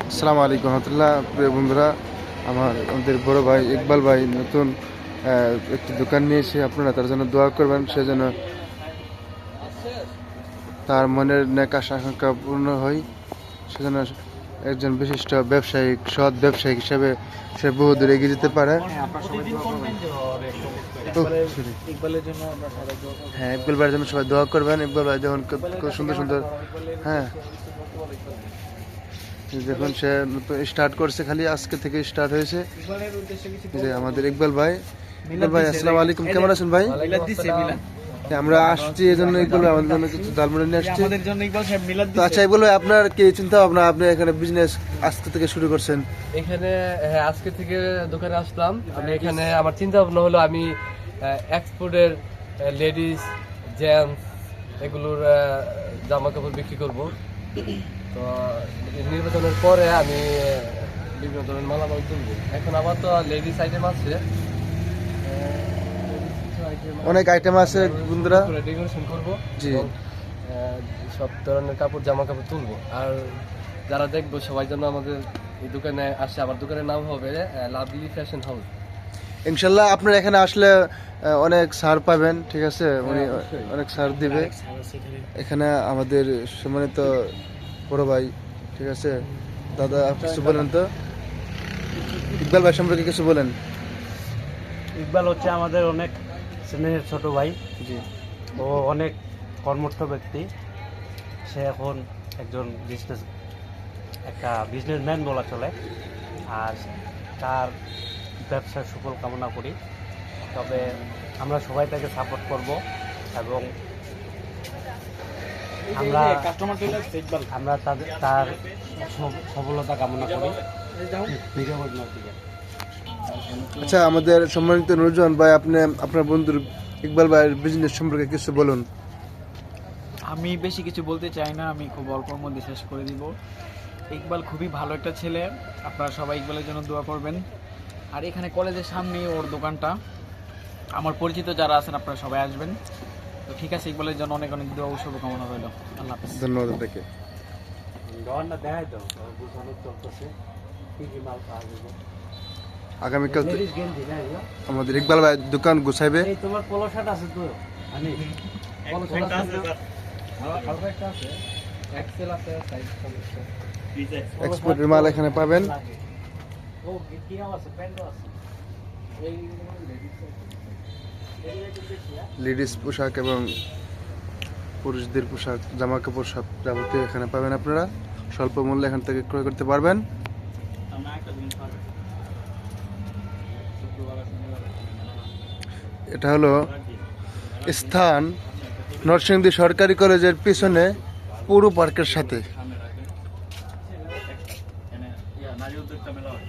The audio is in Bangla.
আসসালামু আলাইকুম রহমতুল্লাহ। প্রিয় বন্ধুরা, আমাদের বড় ভাই ইকবাল ভাই নতুন একটি দোকান নিয়েছে। আপনারা তার জন্য দোয়া করবেন, সে যেন তার মনের নেক আশা আকাঙ্ক্ষা পূর্ণ হয়, সেজন্য একজন বিশিষ্ট ব্যবসায়িক, সৎ ব্যবসায়িক হিসেবে সে বহু দূরে এগিয়ে যেতে পারে। হ্যাঁ, ইকবাল ভাইয়ের জন্য সবাই দোয়া করবেন। ইকবাল ভাই যখন খুব সুন্দর সুন্দর, হ্যাঁ দেখুন সে নতুন স্টার্ট করছে, খালি আজকে থেকে স্টার্ট হয়েছে। যে আমাদের ইকবাল ভাই, আসসালামু আলাইকুম, কেমন আছেন ভাই? আমরা আসছি এই জন্য ইকবাল ভাই আমাদের জন্য কিছু ডালমুড়ি নিয়ে আসছে। তো আচ্ছা ইকবাল ভাই, আপনার কি চিন্তা ভাবনা, আপনি এখানে বিজনেস আজকে থেকে শুরু করছেন? এখানে হ্যাঁ, আজকে থেকে দোকানে আসলাম। আমি এখানে আমার চিন্তা ভাবনা হলো আমি এক্সপোর্টের লেডিস, জেন্টস এগুলোর জামা কাপড় বিক্রি করব। তো নির্বাচনের পরে আমি বিভিন্ন ধরনের মালামাল তুলবো। এখন আমার তো লেডিস আইটেম আছে, অনেক আইটেম আছে বন্ধুরা, ডেকোরেশন করবো। জি। এবং, সব ধরনের কাপড়, জামা কাপড় তুলবো। আর যারা দেখবো সবাই যেন আমাদের এই দোকানে আসে। আমার দোকানের নাম হবে লাভলি ফ্যাশন হাউস। ইনশাল্লাহ আপনার এখানে আসলে অনেক ছাড় পাবেন, ঠিক আছে? উনি অনেক ছাড় দিবে। এখানে আমাদের সম্মানিত বড় ভাই, ঠিক আছে? দাদা কিছু বলেন তো, ইকবাল ভাই সম্পর্কে কিছু বলেন। ইকবাল হচ্ছে আমাদের অনেক স্নেহের ছোট ভাই। জি। ও অনেক কর্মঠ ব্যক্তি। সে এখন একজন একটা বিজনেসম্যান বলা চলে। আর তার ব্যবসার সুফল কামনা করি। তবে আমরা সবাই তাকে সাপোর্ট করব এবং আমরা তার সফলতা কামনা করি। আচ্ছা, আমাদের সম্মানিত নুরজাহান ভাই, আপনি আপনার বন্ধুর ইকবাল ভাইয়ের বিজনেস সম্পর্কে কিছু বলুন। আমি বেশি কিছু বলতে চাই না, আমি খুব অল্পর মধ্যে শেষ করে দিব। ইকবাল খুবই ভালো একটা ছেলে, আপনারা সবাই ইকবালের জন্য দোয়া করবেন। আর এখানে কলেজের সামনেই ওর দোকানটা, আমার পরিচিত যারা আছেন আপনারা সবাই আসবেন। তো ঠিক আছে, ইকবালের জন্য অনেক অনেক দোয়া ও শুভকামনা রইল। আল্লাহ হাফেজ। ধন্যবাদ আপনাকে। আগামীকাল আমাদের ইকবাল ভাই দোকান গুছাইবে। তোমার পোলো শার্ট আছে তো? এক্সপোর্টের মাল এখানে পাবেন। লেডিস পোশাক এবং পুরুষদের পোশাক, জামা কাপড় সব যাবতীয় এখানে পাবেন। আপনারা স্বল্প মূল্যে এখান থেকে ক্রয় করতে পারবেন। এটা হলো স্থান নরসিংদী সরকারি কলেজের পিছনে পুরো পার্কের সাথে।